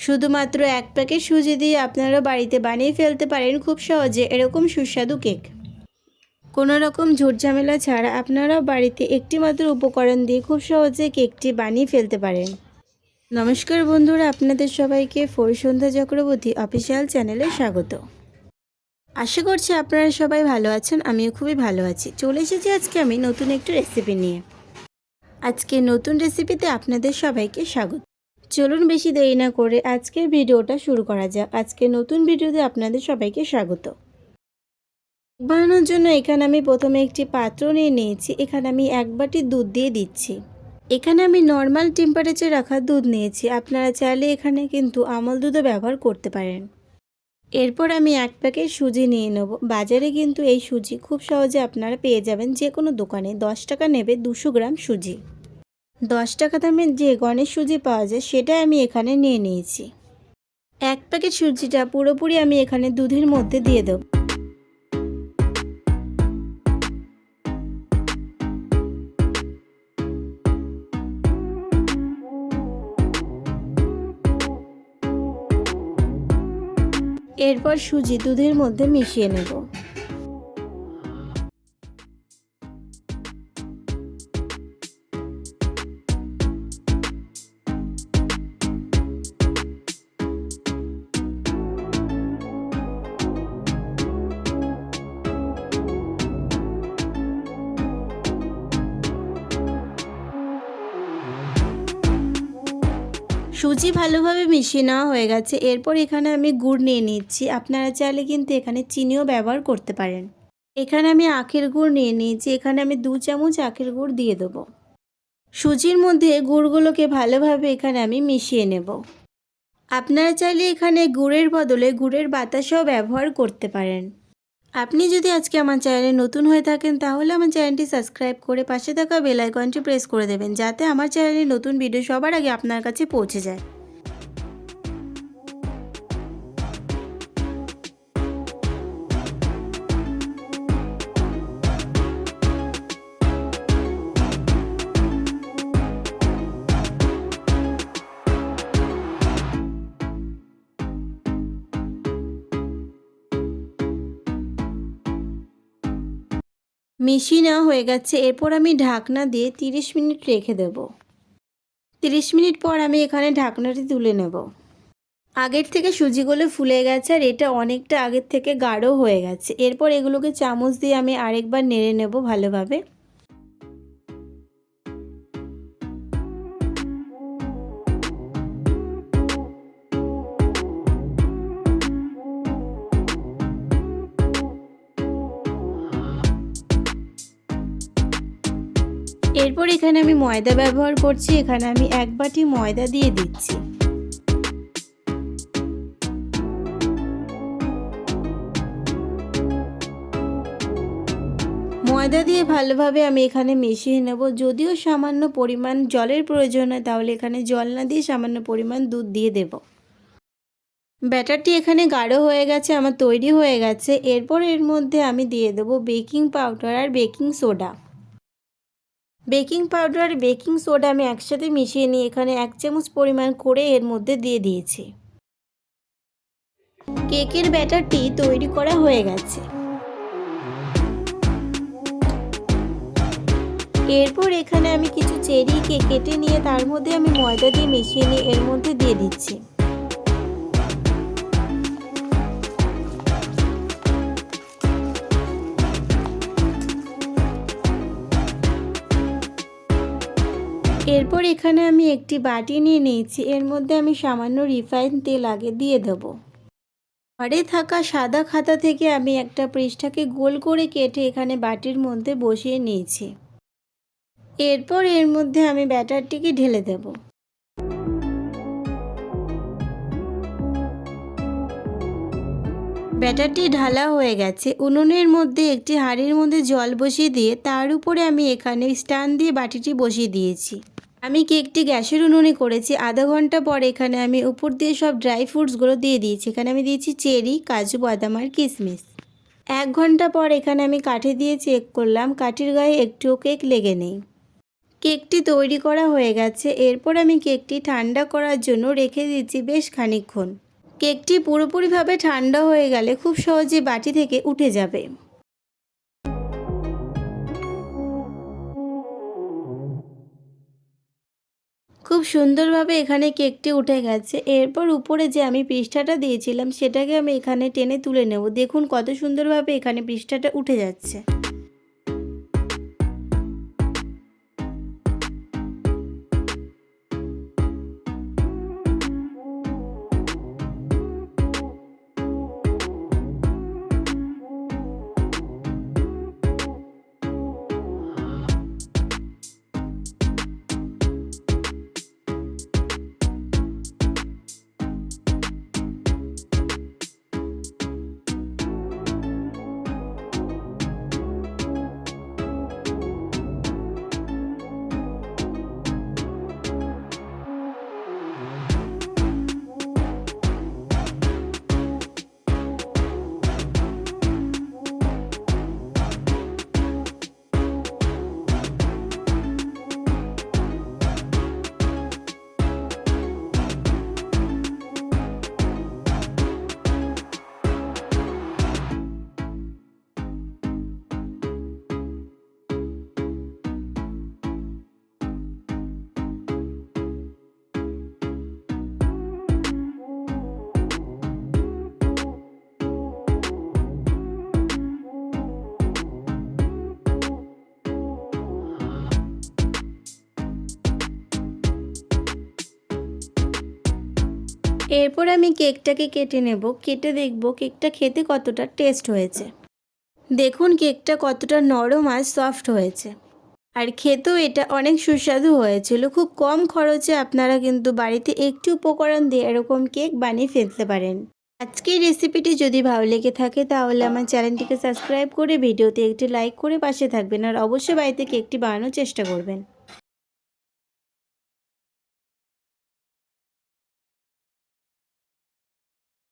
শুধুমাত্র এক প্যাকেট সুজি দিয়ে আপনারা বাড়িতে বানিয়ে ফেলতে পারেন খুব সহজে এরকম সুস্বাদু কেক। কোনো রকম ঝুটঝামেলা ছাড়া আপনারা বাড়িতে একটি মাত্র উপকরণ দিয়ে খুব সহজে কেকটি বানিয়ে ফেলতে পারেন। নমস্কার বন্ধুরা, আপনাদের সবাইকে ফরিসন্ধ্যা চক্রবর্তী অফিসিয়াল চ্যানেলে স্বাগত। আশা করছি আপনারা সবাই ভালো আছেন, আমিও খুবই ভালো আছি। চলে এসেছি আজকে আমি নতুন একটি রেসিপি নিয়ে। আজকে নতুন রেসিপিতে আপনাদের সবাইকে স্বাগত। চলুন বেশি দেরি না করে আজকের ভিডিওটা শুরু করা যাক। আজকে নতুন ভিডিওতে আপনাদের সবাইকে স্বাগত। বানানোর জন্য এখানে আমি প্রথমে একটি পাত্র নিয়ে নিয়েছি। এখানে আমি 1 বাটি দুধ দিয়ে দিচ্ছি। এখানে আমি নর্মাল টেম্পারেচারে রাখা দুধ নিয়েছি, আপনারা চাইলে এখানে কিন্তু আমল দুধও ব্যবহার করতে পারেন। এরপর আমি 1 প্যাকেট সুজি নিয়ে নেব। বাজারে কিন্তু এই সুজি খুব সহজে আপনারা পেয়ে যাবেন, যে কোনো দোকানে 10 টাকা নেবে 200 গ্রাম সুজি। 10 টাকা দামের যে গণেশ সুজি পাওয়া যায় সেটা আমি এখানে নিয়ে নিয়েছি। 1 প্যাকেট সুজিটা পুরোপুরি আমি এখানে দুধের মধ্যে দিয়ে দেব। এরপর সুজি দুধের মধ্যে মিশিয়ে নেব। সুজি ভালোভাবে মিশিয়ে নেওয়া হয়ে গেছে। এরপর এখানে আমি গুড় নিয়ে নিচ্ছি, আপনারা চাইলে কিন্তু এখানে চিনিও ব্যবহার করতে পারেন। এখানে আমি আখের গুড় নিয়ে নিয়েছি, এখানে আমি 2 চামচ আখের গুড় দিয়ে দেবো। সুজির মধ্যে গুড়গুলোকে ভালোভাবে এখানে আমি মিশিয়ে নেব। আপনারা চাইলে এখানে গুড়ের বদলে গুড়ের বাতাসাও ব্যবহার করতে পারেন। আপনি যদি আজকে আমার চ্যানেলে নতুন হয়ে থাকেন তাহলে আমার চ্যানেলটি সাবস্ক্রাইব করে পাশে থাকা বেল আইকনটি প্রেস করে দেবেন, যাতে আমার চ্যানেলে নতুন ভিডিও সবার আগে আপনার কাছে পৌঁছে যায়। মিশিয়ে নেওয়া হয়ে গেছে। এরপর আমি ঢাকনা দিয়ে 30 মিনিট রেখে দেব। 30 মিনিট পর আমি এখানে ঢাকনাটি তুলে নেব। আগের থেকে সুজিগুলো ফুলে গেছে আর এটা অনেকটা আগের থেকে গাঢ় হয়ে গেছে। এরপর এগুলোকে চামচ দিয়ে আমি আরেকবার নেড়ে নেব ভালোভাবে। এরপর এখানে আমি ময়দা ব্যবহার করছি। এখানে আমি 1 বাটি ময়দা দিয়ে দিচ্ছি। ময়দা দিয়ে ভালোভাবে আমি এখানে মিশিয়ে নেব। যদিও সামান্য পরিমাণ জলের প্রয়োজন হয় তাহলে এখানে জল না দিয়ে সামান্য পরিমাণ দুধ দিয়ে দেব। ব্যাটারটি এখানে গাঢ় হয়ে গেছে, আমার তৈরি হয়ে গেছে। এরপর এর মধ্যে আমি দিয়ে দেব বেকিং পাউডার আর বেকিং সোডা। বেকিং পাউডার আর বেকিং সোডা আমি একসাথে মিশিয়ে নিয়ে এখানে 1 চামচ পরিমাণ করে এর মধ্যে দিয়ে দিয়েছি। কেকের ব্যাটারটি তৈরি করা হয়ে গেছে। এরপর এখানে আমি কিছু চেরি কেক কেটে নিয়ে তার মধ্যে আমি ময়দা দিয়ে মিশিয়ে নিয়ে এর মধ্যে দিয়ে দিচ্ছি। এরপর এখানে আমি একটি বাটি নিয়ে নিয়েছি, এর মধ্যে আমি সামান্য রিফাইন তেল আগে দিয়ে দেব। ঘরে থাকা সাদা খাতা থেকে আমি একটা পৃষ্ঠাকে গোল করে কেটে এখানে বাটির মধ্যে বসিয়ে নিয়েছি। এরপর এর মধ্যে আমি ব্যাটারটিকে ঢেলে দেব। ব্যাটারটি ঢালা হয়ে গেছে। উনুনের মধ্যে একটি হাঁড়ির মধ্যে জল বসিয়ে দিয়ে তার উপরে আমি এখানে স্ট্যান্ড দিয়ে বাটিটি বসিয়ে দিয়েছি। আমি কেকটি গ্যাসের উনুনে করেছি। আধা ঘন্টা পর এখানে আমি উপর দিয়ে সব ড্রাই ফ্রুটসগুলো দিয়ে দিয়েছি। এখানে আমি দিয়েছি চেরি, কাজু বাদাম আর কিশমিশ। 1 ঘন্টা পর এখানে আমি কাঠি দিয়ে চেক করলাম, কাঠির গায়ে একটুও কেক লেগে নেই। কেকটি তৈরি করা হয়ে গেছে। এরপর আমি কেকটি ঠান্ডা করার জন্য রেখে দিচ্ছি বেশ খানিকক্ষণ। কেকটি পুরোপুরিভাবে ঠান্ডা হয়ে গেলে খুব সহজে বাটি থেকে উঠে যাবে। খুব সুন্দরভাবে এখানে কেকটি উঠে গেছে। এরপর উপরে যে আমি পৃষ্ঠাটা দিয়েছিলাম সেটাকে আমি এখানে টেনে তুলে নেব। দেখুন কত সুন্দরভাবে এখানে পৃষ্ঠাটা উঠে যাচ্ছে। এরপর আমি কেকটাকে কেটে নেব। কেটে দেখব কেকটা খেতে কতটা টেস্ট হয়েছে। দেখুন কেকটা কতটা নরম আর সফট হয়েছে। আর খেতেও এটা অনেক সুস্বাদু হয়েছিল। খুব কম খরচে আপনারা কিন্তু বাড়িতে একটি উপকরণ দিয়ে এরকম কেক বানিয়ে ফেলতে পারেন। আজকের রেসিপিটি যদি ভালো লেগে থাকে তাহলে আমার চ্যানেলটিকে সাবস্ক্রাইব করে ভিডিওতে একটি লাইক করে পাশে থাকবেন আর অবশ্যই বাড়িতে কেকটি বানানোর চেষ্টা করবেন।